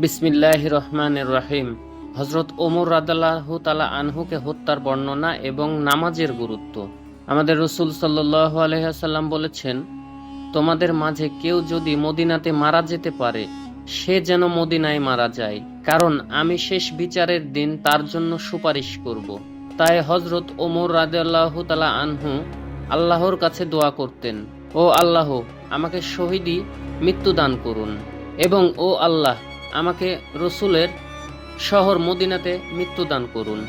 বিসমিল্লাহির রহমানির রহিম। হযরত ওমর রাদিয়াল্লাহু তাআলা আনহুকে হত্যার বর্ণনা এবং নামাজের গুরুত্ব। আমাদের রাসূল সাল্লাল্লাহু আলাইহি ওয়াসাল্লাম বলেছেন, তোমাদের মাঝে কেউ যদি মদিনাতে মারা যেতে পারে, সে যেন মদিনায় মারা যায়, কারণ আমি শেষ বিচারের দিন তার জন্য সুপারিশ করব। তাই হযরত ওমর রাদিয়াল্লাহু তাআলা আনহু আল্লাহর কাছে দোয়া করতেন, ও আল্লাহ, আমাকে শহীদি মৃত্যু দান করুন, এবং ও আল্লাহ, আমাকে রসুলের শহর মদিনাতে মৃত্যুদান করুন।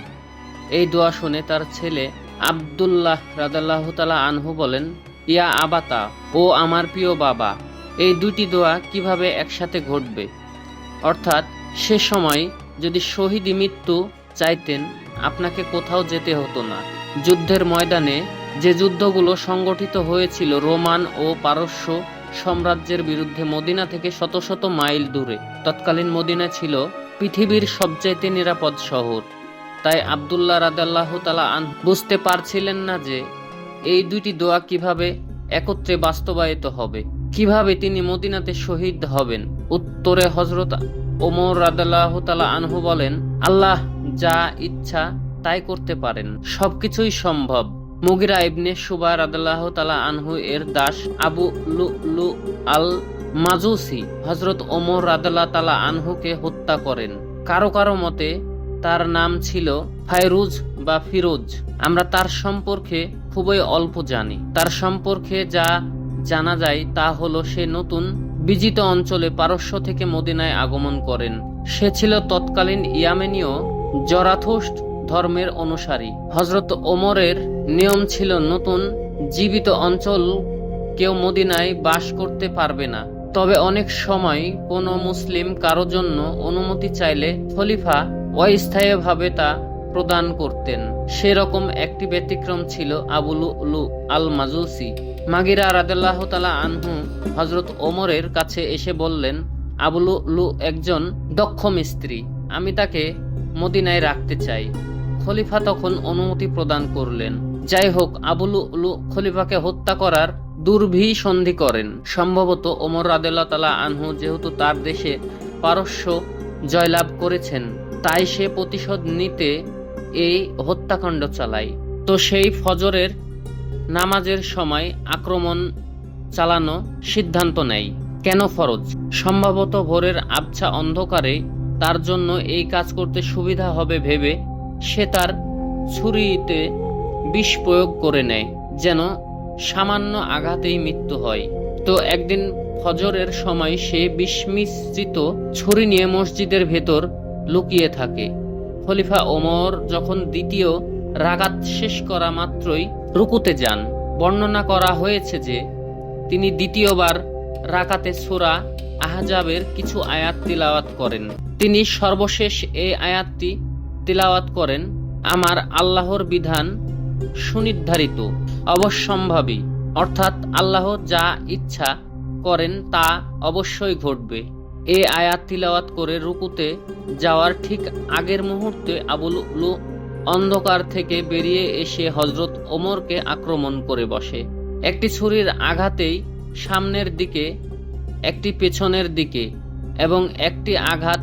এই দোয়া শুনে তার ছেলে আব্দুল্লাহ রাদিয়াল্লাহু তাআলা আনহু বলেন, ইয়া আবাতা, ও আমার প্রিয় বাবা, এই দুটি দোয়া কিভাবে একসাথে ঘটবে? অর্থাৎ সে সময় যদি শহীদি মৃত্যু চাইতেন, আপনাকে কোথাও যেতে হতো না। যুদ্ধের ময়দানে যে যুদ্ধগুলো সংগঠিত হয়েছিল রোমান ও পারস্য সাম্রাজ্যের বিরুদ্ধে, মদিনা থেকে শত শত মাইল দূরে। তৎকালীন মদিনা ছিল পৃথিবীর সবচাইতে নিরাপদ শহর। তাই আব্দুল্লাহ রাদিয়াল্লাহু তাআলা আনহু বুঝতে পারছিলেন না যে এই দুটি দোয়া কিভাবে একত্রে বাস্তবায়িত হবে, কিভাবে তিনি মদিনাতে শহীদ হবেন। উত্তরে হযরত ওমর রাদিয়াল্লাহু তাআলা আনহু বলেন, আল্লাহ যা ইচ্ছা তাই করতে পারেন, সবকিছুই সম্ভব। মুগিরা ইবনে শুবা রাদিয়াল্লাহু তাআলা আনহু এর দাস আবু লুলু আল মাজুসি হযরত ওমর রাদিয়াল্লাহু তাআলা আনহুকে হত্যা করেন। কারো কারো মতে তার নাম ছিল ফায়রুজ বা ফিরোজ। আমরা তার সম্পর্কে খুবই অল্প জানি। তার সম্পর্কে যা জানা যায় তা হলো সে নতুন বিজিত অঞ্চলে পারস্য থেকে মদিনায় আগমন করেন। সে ছিল তৎকালীন ইয়ামেনীয় জরাথুস্ট ধর্মের অনুসারী। হযরত ওমরের নিয়ম ছিল, নতুন জীবিত অঞ্চল কেউ মদিনায় বাস করতে পারবে না। তবে অনেক সময় কোনো মুসলিম কারো জন্য অনুমতি চাইলে খলিফা অস্থায়ীভাবে তা প্রদান করতেন। সেরকম একটি ব্যতিক্রম ছিল আবু লুলু আল মাজুসি। মুগিরা রাদিয়াল্লাহু তাআলা আনহু হযরত ওমরের কাছে এসে বললেন, আবু লুলু একজন দক্ষ মিস্ত্রি, আমি তাকে মদিনায় রাখতে চাই। খলিফা তখন অনুমতি প্রদান করলেন। যাই হোক, আবু লুলু খলিফাকে হত্যা করার দুর্ভিসন্ধি করেন। সম্ভবত ওমর রাদিয়াল্লাহু তাআলা আনহু যেহেতু তার দেশে পারস্য জয়লাভ করেছেন, তাই সে প্রতিশোধ নিতে এই হত্যাকাণ্ড চালায়। তো সেই ফজরের নামাজের সময় আক্রমণ চালানো সিদ্ধান্ত নেয়। কেন ফরজ? সম্ভবত ভোরের আবছা অন্ধকারে তার জন্য এই কাজ করতে সুবিধা হবে ভেবে সে তার ছুরিতে বিষ প্রয়োগ করে নেয়, যেন সামান্য আঘাতেই মৃত্যু হয়। তো একদিন ফজরের সময় সে বিষ মিশ্রিত ছুরি নিয়ে মসজিদের ভেতর লুকিয়ে থাকে। খলিফা ওমর যখন দ্বিতীয় রাকাত শেষ করা মাত্রই রুকুতে যান। বর্ণনা করা হয়েছে যে তিনি দ্বিতীয়বার রাকাতে সূরা আহজাবের কিছু আয়াত তিলাওয়াত করেন। তিনি সর্বশেষ এই আয়াতটি তিলাওয়াত করেন, আমার আল্লাহর বিধান সুনির্ধারিত, অবশ্যম্ভাবী, অর্থাৎ আল্লাহ যা ইচ্ছা করেন তা অবশ্যই ঘটবে। এই আয়াত তিলাওয়াত করে রুকুতে যাওয়ার ঠিক আগের মুহূর্তে আবু লুলু অন্ধকার থেকে বেরিয়ে এসে হযরত ওমরকে আক্রমণ করে বসে। একটি ছুরির আঘাতেই সামনের দিকে, একটি পেছনের দিকে এবং একটি আঘাত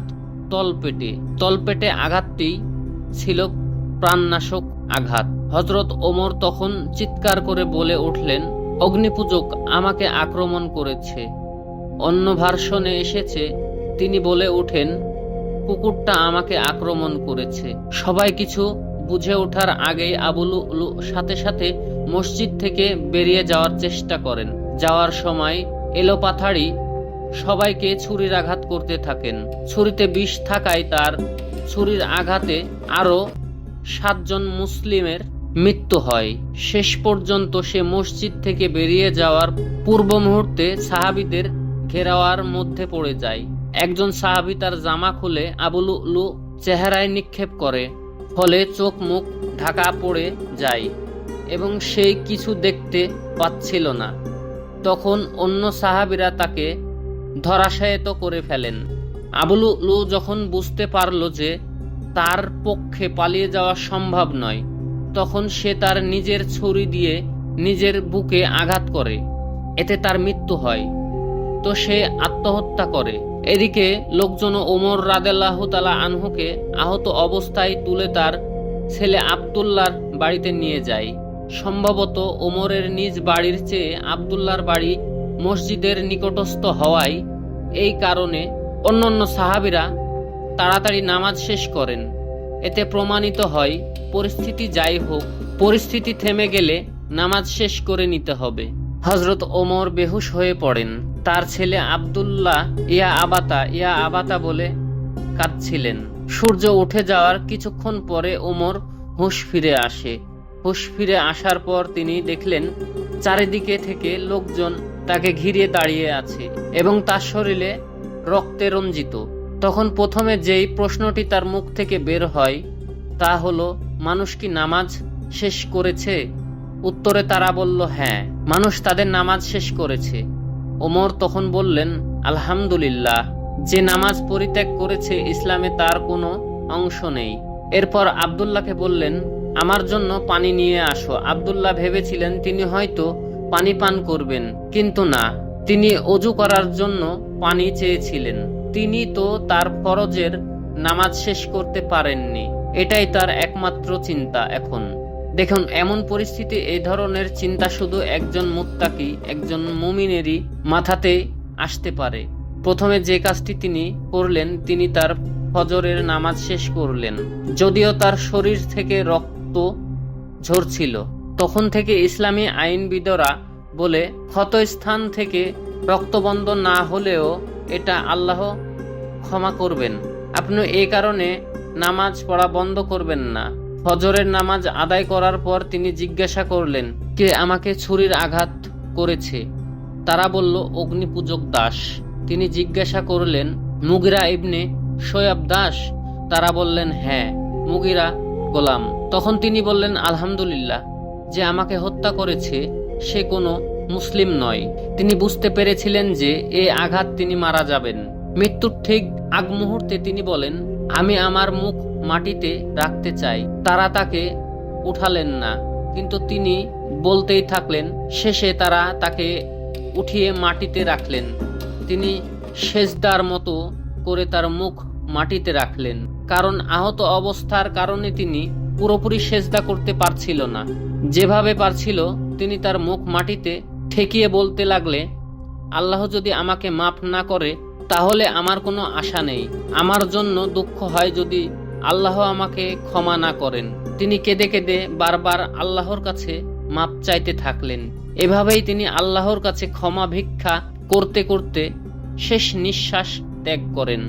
তলপেটে আঘাতটি ছিল প্রাণনাশক আঘাত। হযরত ওমর তখন চিৎকার করে বলে উঠলেন, অগ্নিপূজক আমাকে আক্রমণ করেছে। অন্য ভার্সনে এসেছে তিনি বলে ওঠেন, কুকুরটা আমাকে আক্রমণ করেছে। সবাই কিছু বুঝে ওঠার আগেই আবু লুলু সাথে সাথে মসজিদ থেকে বেরিয়ে যাওয়ার চেষ্টা করেন। যাওয়ার সময় এলোপাথাড়ি সবাইকে ছুরির আঘাত করতে থাকেন। ছুরিতে বিষ থাকায় তার ছুরির আঘাতে আরো 7 জন মুসলিমের মৃত্যু হয়। শেষ পর্যন্ত সে মসজিদ থেকে বেরিয়ে যাওয়ার পূর্ব মুহূর্তে সাহাবীদের ঘেরাওয়ার মধ্যে পড়ে যায়। একজন সাহাবী তার জামা খুলে আবু লুলু চেহারায় নিক্ষেপ করে, ফলে চোখ মুখ ঢাকা পড়ে যায় এবং সেই কিছু দেখতে পাচ্ছিল না। তখন অন্য সাহাবীরা তাকে ধরাশায়িত করে ফেলেন। আবু লুলু যখন বুঝতে পারল যে তার পক্ষে পালিয়ে যাওয়া সম্ভব নয়, তখন সে তার নিজের ছুরি দিয়ে নিজের বুকে আঘাত করে। এতে তার মৃত্যু হয়। তো সে আত্মহত্যা করে। এদিকে লোকজন ওমর রাদিয়াল্লাহু তাআলা আনহুকে আহত অবস্থায় তুলে তার ছেলে আব্দুল্লাহর বাড়িতে নিয়ে যায়। সম্ভবত ওমরের নিজ বাড়ির চেয়ে আব্দুল্লাহর বাড়ি মসজিদের নিকটস্থ হওয়ায় এই কারণে অন্যান্য সাহাবীরা তাড়াতাড়ি নামাজ শেষ করেন। এতে প্রমাণিত হয় পরিস্থিতি যাই হোক, পরিস্থিতি থেমে গেলে নামাজ শেষ করে নিতে হবে। হযরত ওমর বেহুশ হয়ে পড়েন। তার ছেলে আব্দুল্লাহ ইয়া আবাতা বলে কাঁদছিলেন। সূর্য উঠে যাওয়ার কিছুক্ষণ পরে ওমর হুঁশ ফিরে আসে। হুঁশ ফিরে আসার পর তিনি দেখলেন চারিদিকে থেকে লোকজন তাকে ঘিরে দাঁড়িয়ে আছে এবং তার শরীরে রক্তে রঞ্জিত। তখন প্রথমে যেই প্রশ্নটি তার মুখ থেকে বের হয় তা হলো, মানুষ কি নামাজ শেষ করেছে? উত্তরে তারা বলল, হ্যাঁ, মানুষ তাদের নামাজ শেষ করেছে। ওমর তখন বললেন, আলহামদুলিল্লাহ, যে নামাজ পরিত্যাগ করেছে ইসলামে তার কোনো অংশ নেই। এরপর আব্দুল্লাহকে বললেন, আমার জন্য পানি নিয়ে আসো। আব্দুল্লাহ ভেবেছিলেন তিনি হয়তো পানি পান করবেন, কিন্তু না, তিনি ওযু করার জন্য পানি চেয়েছিলেন। তিনি তো তার ফরজের নামাজ শেষ করতে পারেননি, এটাই তার একমাত্র চিন্তা। এখন দেখুন, এমন পরিস্থিতি এই ধরনের চিন্তা শুধু একজন মুত্তাকি, একজন মুমিনেরই মাথাতে আসতে পারে। প্রথমে যে কাজটি তিনি করলেন, তিনি তার ফজরের নামাজ শেষ করলেন। যদিও তার শরীর থেকে রক্ত ঝরছিল। তখন থেকে ইসলামী আইনবিদরা বলে, ক্ষতস্থান থেকে রক্তবন্ধ না হলেও এটা আল্লাহ ক্ষমা করবেন। আপনি এই কারণে নামাজ পড়া বন্ধ করবেন না। ফজরের নামাজ আদায় করার পর তিনি জিজ্ঞাসা করলেন, কে আমাকে ছুরির আঘাত করেছে? তারা বলল, অগ্নিপূজক দাস। তিনি জিজ্ঞাসা করলেন, মুগিরা ইবনে শোয়াব দাস? তারা বললেন, হ্যাঁ, মুগিরা গোলাম। তখন তিনি বললেন, আলহামদুলিল্লাহ, যে আমাকে হত্যা করেছে সে কোনো মুসলিম নয়। তিনি বুঝতে পেরেছিলেন যে এই আঘাত তিনি মারা যাবেন। মৃত্যুর ঠিক আগ মুহূর্তে তিনি বলেন, আমি আমার মুখ মাটিতে রাখতে চাই। তারা তাকে উঠালেন না, কিন্তু তিনি বলতেই থাকলেন। শেষে তারা তাকে উঠিয়ে মাটিতে রাখলেন। তিনি সেজদার মতো করে তার মুখ মাটিতে রাখলেন, কারণ আহত অবস্থার কারণে তিনি পুরোপুরি সেজদা করতে পারছিল না। যেভাবে পারছিল তিনি তার মুখ মাটিতে ঠেকিয়ে বলতে লাগলে, আল্লাহ যদি আমাকে মাফ না করে তাহলে আমার কোনো আশা নেই। আমার জন্য দুঃখ হয় যদি আল্লাহ আমাকে ক্ষমা না করেন। তিনি কেঁদে কেঁদে বারবার আল্লাহর কাছে মাপ চাইতে থাকলেন। এভাবেই তিনি আল্লাহর কাছে ক্ষমা ভিক্ষা করতে করতে শেষ নিঃশ্বাস ত্যাগ করেন।